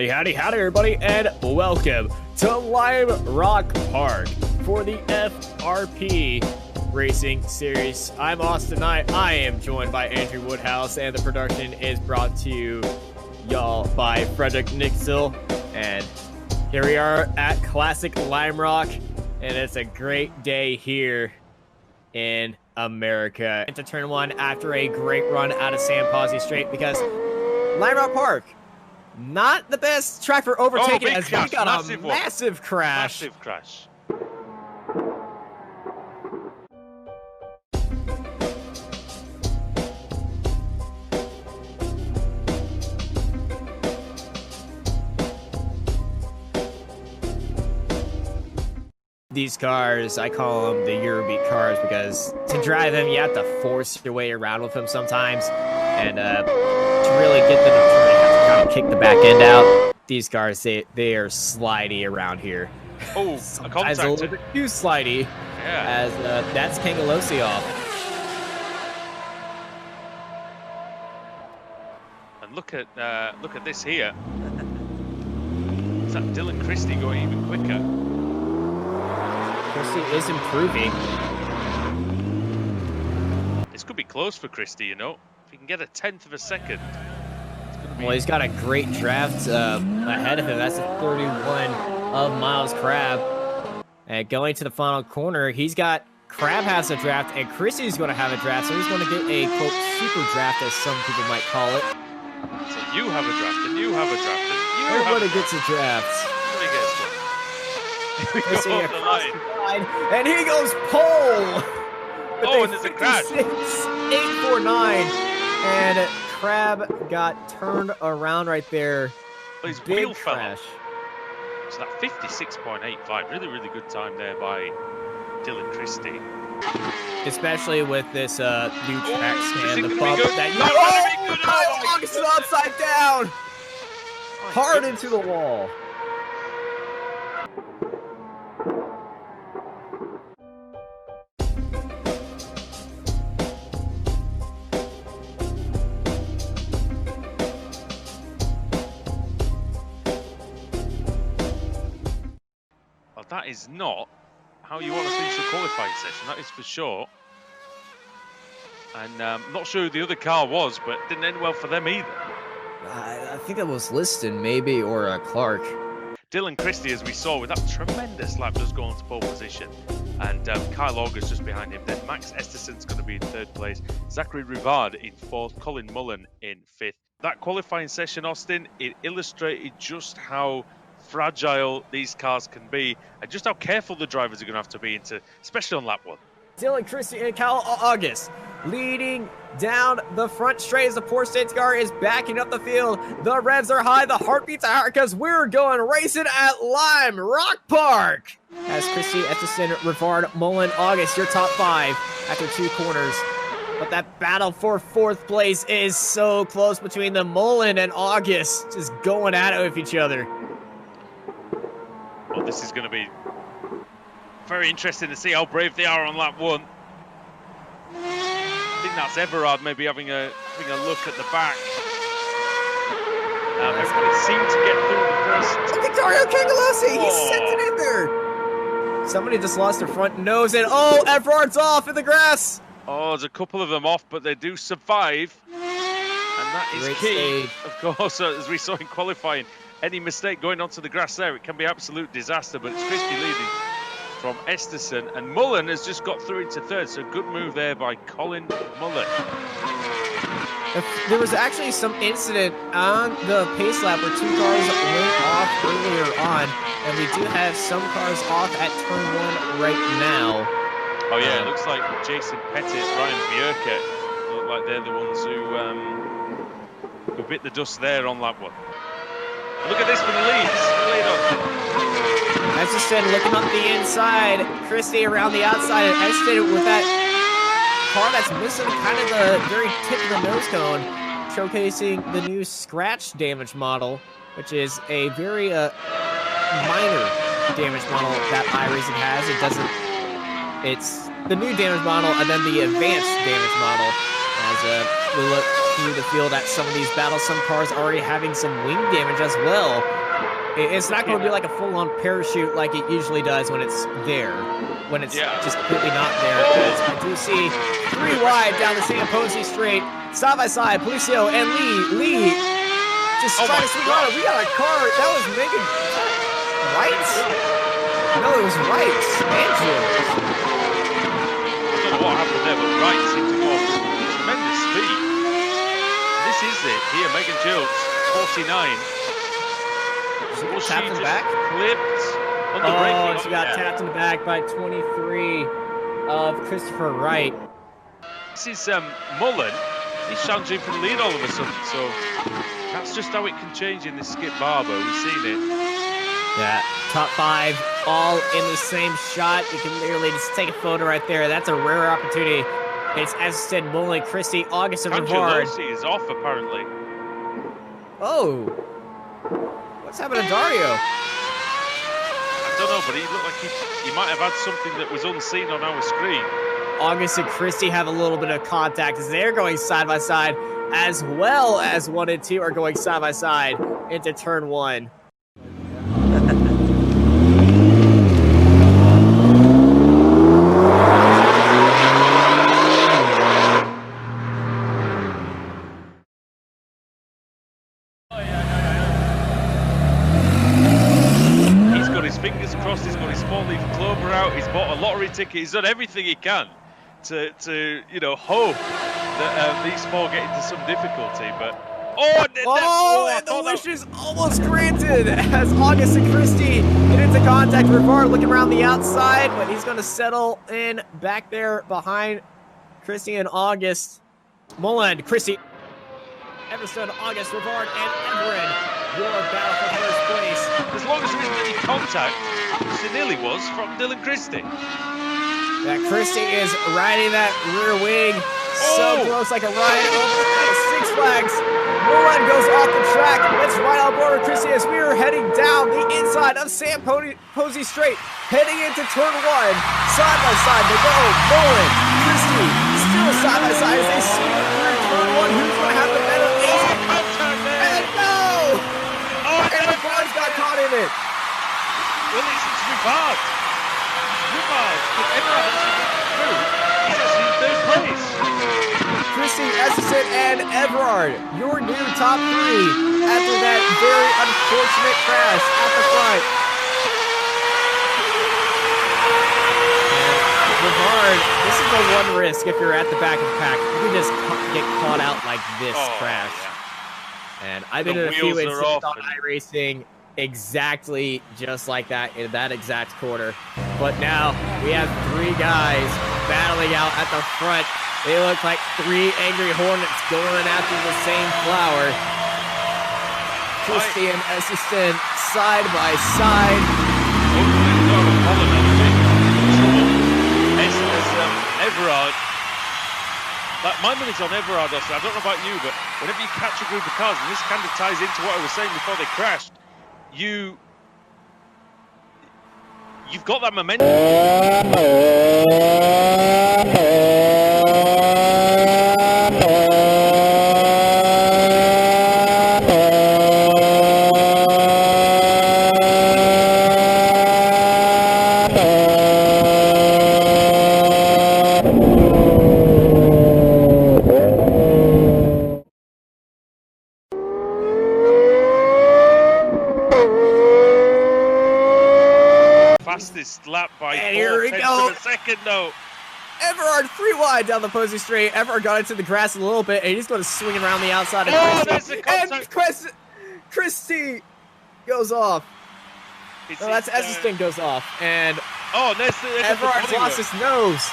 Howdy, everybody, and welcome to Lime Rock Park for the FRP Racing Series. I'm Austin Knight. I am joined by Andrew Woodhouse, and the production is brought to y'all by Frederick Nixel. And here we are at Classic Lime Rock, and it's a great day here in America. Into turn one after a great run out of Sam Posey Straight, because Lime Rock Park, not the best track for overtaking, as we got a massive crash. Massive crash. These cars, I call them the Eurobeat cars, because to drive them, you have to force your way around with them sometimes. And to really get them to turn, you have to kind of kick the back end out. These cars, they are slidey around here. Oh, sometimes a little bit too slidey. Yeah. As that's Kangaloosie off. And look at this here. Is that Dylan Christie going even quicker? Christie is improving. This could be close for Christie, you know. If he can get a 1/10 of a second. Well, he's got a great draft ahead of him. That's a 31 of Miles Crab. And going to the final corner, he's got Crab has a draft, and Christie's going to have a draft, so he's going to get a, quote, super draft, as some people might call it. So you have a draft, and you have a draft, and you Everybody have a gets a draft. Everybody gets one. Christie across the line, and he goes pole! Oh, and there's a crash. 849, and Crab got turned around right there. Well, his Big wheel fell crash. off. So that 56.85, really good time there by Dylan Christie. Especially with this new track scan, the bump that you... Oh, Kyle Augustin upside down! Hard into the wall. That is not how you want to finish a qualifying session, that is for sure. And not sure who the other car was, but didn't end well for them either. I think it was Liston, maybe, or Clark. Dylan Christie, as we saw, with that tremendous lap, does go on to pole position. And Kyle August just behind him. Then Max Esterson's going to be in third place. Zachary Rivard in fourth. Colin Mullen in fifth. That qualifying session, Austin, it illustrated just how fragile these cars can be, and just how careful the drivers are going to have to be into, especially on lap one. Dylan Christie and Kyle August leading down the front straight as the Poor States car is backing up the field. The revs are high, the heartbeats are high, because we're going racing at Lime Rock Park. As Christie, Etchison, Rivard, Mullen, August, your top five after two corners. But that battle for fourth place is so close between the Mullen and August, just going at it with each other. Well, this is going to be very interesting to see how brave they are on lap one. I think that's Everard maybe having a look at the back. Everybody seemed to get through the first. Victorio Kangaloosie, he sent it in there. Somebody just lost their front nose, and oh, Everard's off in the grass. Oh, there's a couple of them off, but they do survive. And that is Great key, save. of course, as we saw in qualifying. Any mistake going onto the grass there, it can be absolute disaster, but it's Christie leading from Esterson, and Mullen has just got through into third, so good move there by Colin Mullen. There was actually some incident on the pace lap where two cars went off earlier on, and we do have some cars off at turn one right now. Oh yeah, it looks like Jason Pettis, Ryan Bjerke look like they're the ones who bit the dust there on lap one. Look at this for the lead. As I said, looking up the inside, Christie around the outside, and Ested with that car that's missing kind of the very tip of the nose cone, showcasing the new scratch damage model, which is a very minor damage model that iRacing has. It's the new damage model and then the advanced damage model. As we look through the field at some of these battles. Some cars already having some wing damage as well. It's not going to be like a full-on parachute like it usually does when it's there, when it's just completely not there. Because I do see 3 wide down the San Posey straight, side by side, Policio and Lee just trying to swing on it. We got a car that was making rights. No, it was rights. Andrew. I don't know what happened there, but Wright seemed to go tremendous speed. This is it here, Megan Jilts, 49. She tapped in the back? Clipped on the braking. She got tapped in the back by 23 of Christopher Wright. This is Mullen. He's challenging for the lead all of a sudden, so that's just how it can change in this Skip Barber. We've seen it. Yeah, top 5 all in the same shot. You can literally just take a photo right there. That's a rare opportunity. It's Eston, Mullen, Christie, August, and Rivard. Angelosi is off apparently. Oh, what's happened to Dario? I don't know, but he looked like he might have had something that was unseen on our screen. August and Christie have a little bit of contact as they're going side by side, as well as 1 and 2 are going side by side into turn 1. He's got his fingers crossed, he's got his 4-leaf clover out, he's bought a lottery ticket, he's done everything he can to you know, hope that these 4 get into some difficulty, but and the wish is almost granted as August and Christie get into contact. Rivard looking around the outside, but he's going to settle in back there behind Christie and August. Mullen, Christie, Everstone, August, Rivard, and Everin. Your battle for first place. As long as there isn't any contact, which there nearly was from Dylan Christie. Yeah, Christie is riding that rear wing so close, like a ride over Six Flags. Mullen goes off the track. Let's ride on board with Christie as we are heading down the inside of San Posey Straight, heading into turn 1. Side by side, they go. Mullen, Christie, still side by side as they swing through turn 1. Who's going to have the better ace? And no! And the boys got caught in it. Well, it's Rivard. But everyone through. He's actually in 3rd place. Christie, Esseson, and Everard, your new top 3 after that very unfortunate crash at the front. And Rivard, this is the one risk if you're at the back of the pack. You can just get caught out like this crash. Yeah. And I've been in a few incidents on iRacing exactly just like that in that exact quarter. But now we have 3 guys battling out at the front. They look like 3 angry hornets going after the same flower. Christie and Esseson side by side. Everard. My money's on Everard, Austin. I don't know about you, but whenever you catch a group of cars, and this kind of ties into what I was saying before they crashed, you've got that momentum. Fastest lap by 4/10 of a second, though. Everard 3 wide down the Posey Straight. Everard got into the grass a little bit, and he's going to swing around the outside of Christie. And Christie goes off. That's Esseson goes off, and Everard's lost his nose.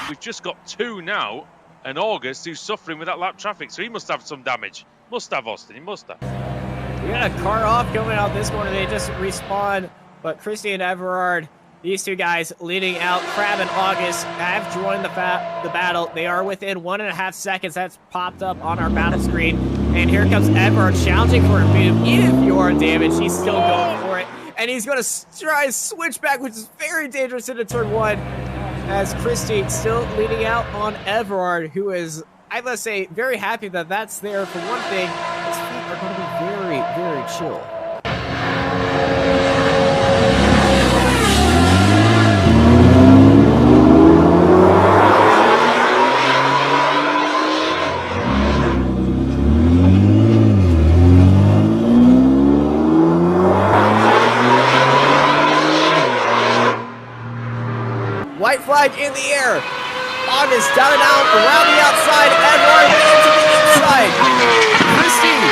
We've just got 2 now, and August, who's suffering with that lap traffic, so he must have some damage. Must have, Austin. He must have. We got a car off coming out this corner. They just respawn. But Christie and Everard, these 2 guys leading out. Crab and August have joined the battle. They are within 1.5 seconds. That's popped up on our battle screen. And here comes Everard challenging for a move. Even if you are damaged, he's still going for it. And he's going to try to switch back, which is very dangerous into turn 1. As Christie still leading out on Everard, who is I must say, very happy that that's there. For one thing, his feet are going to be very, very chill. White flag in the air. August down and out around the outside. Edward into the inside. Christie,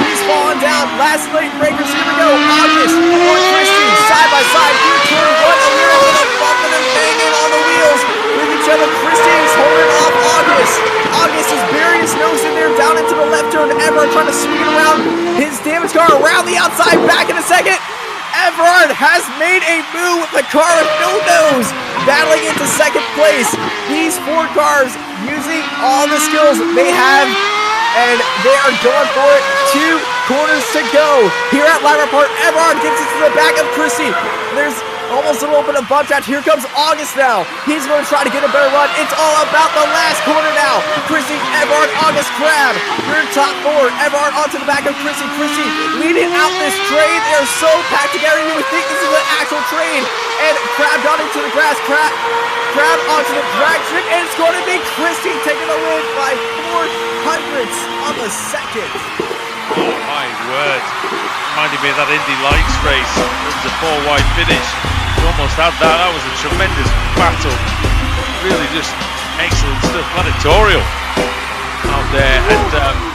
he's falling down. Last lane breakers. Here we go. August or Christie side by side. Here turn one. A little bit of bumping and banging on the wheels with each other. Christie is holding off August. August is burying his nose in there down into the left turn. Everard trying to swing it around his damaged car around the outside. Back in a second. Everard has made a move with the car with no nose, battling into second place. These 4 cars using all the skills they have, and they are going for it. 2 corners to go. Here at Lima Park, Everard gets it to the back of Christie. There's almost a little bit of bump track. Here comes August now. He's going to try to get a better run. It's all about the last corner now. Christie, Everard, August, Crab. You're in top 4. Everard onto the back of Christie. Christie leading out this train. They're so packed together. You would think this is an actual train. And Crab got into the grass. Crab onto the drag strip. And it's going to be Christie taking the win by 400ths on the second. Oh my word. Reminded me of that Indy Lights race. It was a 4-wide finish. We almost had that. That was a tremendous battle. Really just excellent stuff. Gladiatorial out there. And